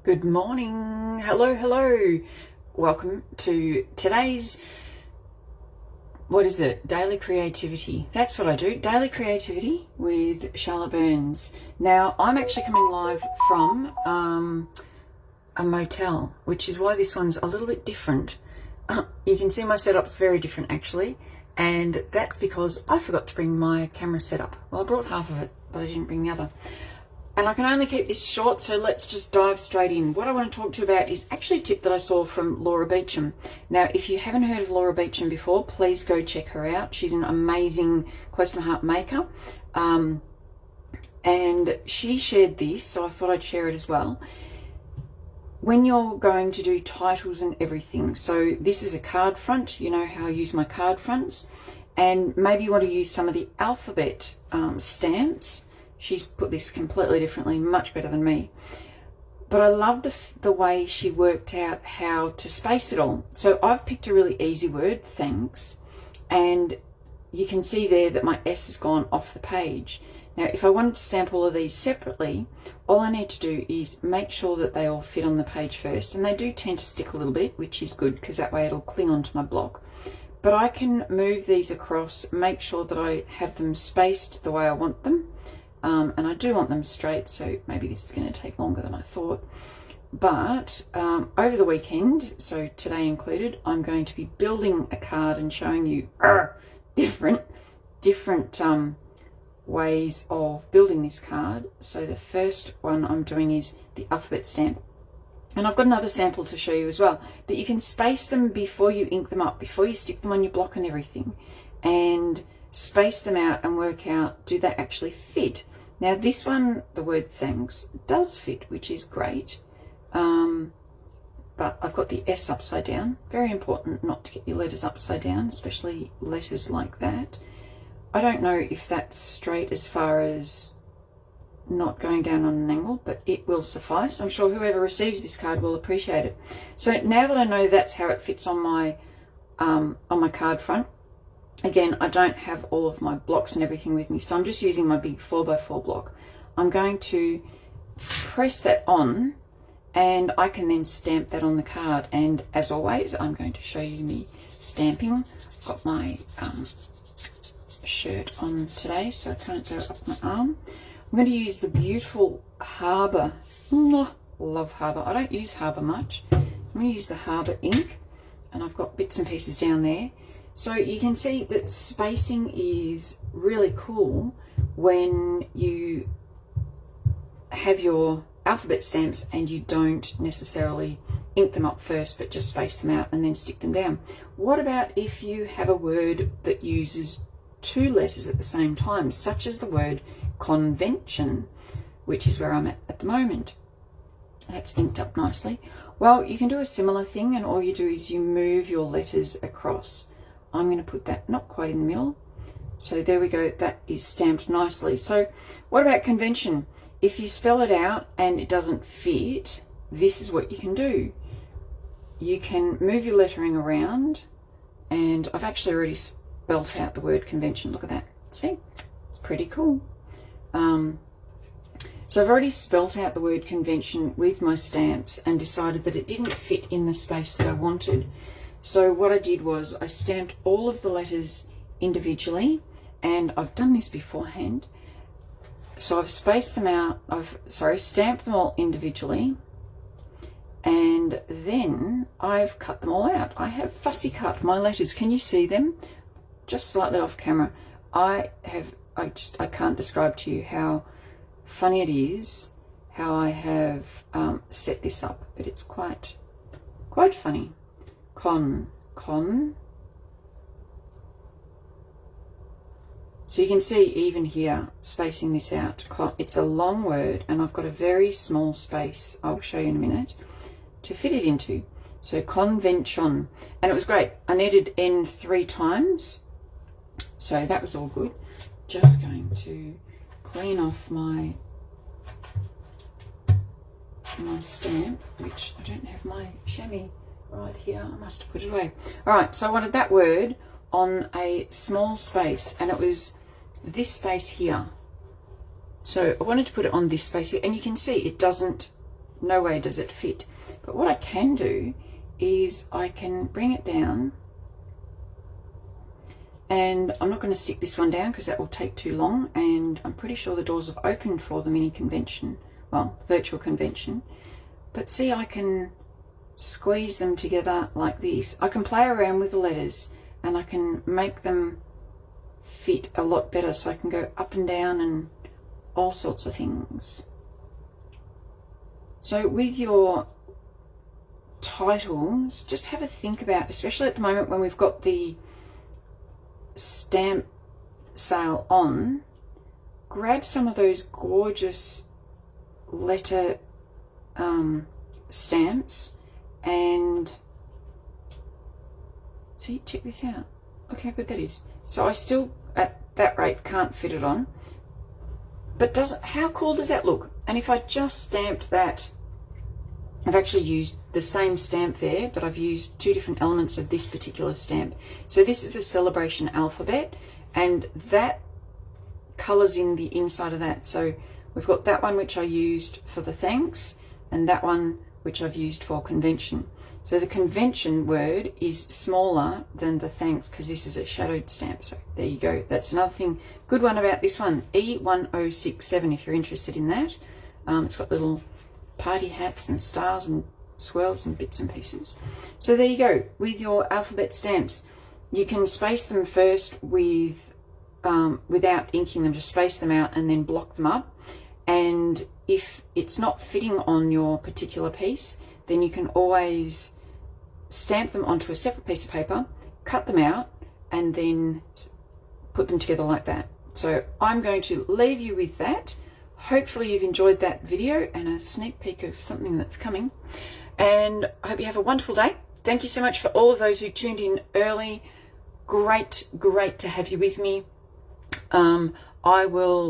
Good morning. Hello, hello. Welcome to today's, Daily Creativity. That's what I do, Daily Creativity with Charlotte Burns. Now, I'm actually coming live from a motel, which is why this one's a little bit different. You can see my setup's very different actually, and that's because I forgot to bring my camera setup. Well, I brought half of it, but I didn't bring the other. And I can only keep this short, so let's just dive straight in. What I want to talk to you about is actually a tip that I saw from Laura Beecham. Now, if you haven't heard of Laura Beecham before, please go check her out. She's an amazing close to my heart maker. And she shared this, so I thought I'd share it as well. When you're going to do titles and everything, so this is a card front, you know how I use my card fronts, and maybe you want to use some of the alphabet stamps. She's put this completely differently, much better than me. But I love the way she worked out how to space it all. So I've picked a really easy word, thanks, and you can see there that my S has gone off the page. Now, if I wanted to stamp all of these separately, all I need to do is make sure that they all fit on the page first, and they do tend to stick a little bit, which is good because that way it'll cling onto my block. But I can move these across, make sure that I have them spaced the way I want them. And I do want them straight, so maybe this is going to take longer than I thought. But over the weekend, so today included, I'm going to be building a card and showing you different ways of building this card. So the first one I'm doing is the alphabet stamp. And I've got another sample to show you as well. But you can space them before you ink them up, before you stick them on your block and everything. And space them out and work out, do they actually fit? Now this one, the word thanks, does fit, which is great. But I've got the S upside down. Very important not to get your letters upside down, especially letters like that. I don't know if that's straight as far as not going down on an angle, but it will suffice. I'm sure whoever receives this card will appreciate it. So now that I know that's how it fits on my card front, again, I don't have all of my blocks and everything with me, so I'm just using my big 4x4 block. I'm going to press that on, and I can then stamp that on the card. And as always, I'm going to show you me stamping. I've got my shirt on today, so I can't go up my arm. I'm going to use the beautiful Harbour. Love Harbour. I don't use Harbour much. I'm going to use the Harbour ink, and I've got bits and pieces down there. So you can see that spacing is really cool when you have your alphabet stamps and you don't necessarily ink them up first, but just space them out and then stick them down. What about if you have a word that uses two letters at the same time, such as the word convention, which is where I'm at the moment? That's inked up nicely. Well, you can do a similar thing, and all you do is you move your letters across. I'm going to put that not quite in the middle. So there we go, that is stamped nicely. So what about convention? If you spell it out and it doesn't fit, this is what you can do. You can move your lettering around, and I've actually already spelt out the word convention. Look at that. See? It's pretty cool. So I've already spelt out the word convention with my stamps and decided that it didn't fit in the space that I wanted. So what I did was I stamped all of the letters individually, and I've done this beforehand. So I've spaced them out, stamped them all individually, and then I've cut them all out. I have fussy cut my letters. Can you see them? Just slightly off camera. I can't describe to you how funny it is how I have set this up, but it's quite funny. Con. So you can see even here, spacing this out, it's a long word, and I've got a very small space, I'll show you in a minute, to fit it into. So convention, and it was great. I needed N 3 times, so that was all good. Just going to clean off my stamp, which I don't have my chamois right here. I must have put it away. All right, so I wanted that word on a small space, and it was this space here. So I wanted to put it on this space here, and you can see it doesn't no way does it fit. But what I can do is I can bring it down, and I'm not going to stick this one down because that will take too long, and I'm pretty sure the doors have opened for the mini convention, well, virtual convention. But see, I can squeeze them together like this. I can play around with the letters and I can make them fit a lot better, so I can go up and down and all sorts of things. So with your titles, just have a think about, especially at the moment when we've got the stamp sale on, grab some of those gorgeous letter stamps and see, check this out. Look how good that is. So I still at that rate can't fit it on, but how cool does that look? And if I just stamped that, I've actually used the same stamp there, but I've used two different elements of this particular stamp. So this is the celebration alphabet, and that colours in the inside of that. So we've got that one which I used for the thanks, and that one which I've used for convention. So the convention word is smaller than the thanks because this is a shadowed stamp. So there you go. That's another thing, good one about this one, E1067, if you're interested in that. It's got little party hats and stars and swirls and bits and pieces. So there you go. With your alphabet stamps, you can space them first with without inking them, just space them out and then block them up. And if it's not fitting on your particular piece, then you can always stamp them onto a separate piece of paper, cut them out, and then put them together like that. So I'm going to leave you with that. Hopefully you've enjoyed that video and a sneak peek of something that's coming. And I hope you have a wonderful day. Thank you so much for all of those who tuned in early. Great to have you with me. I will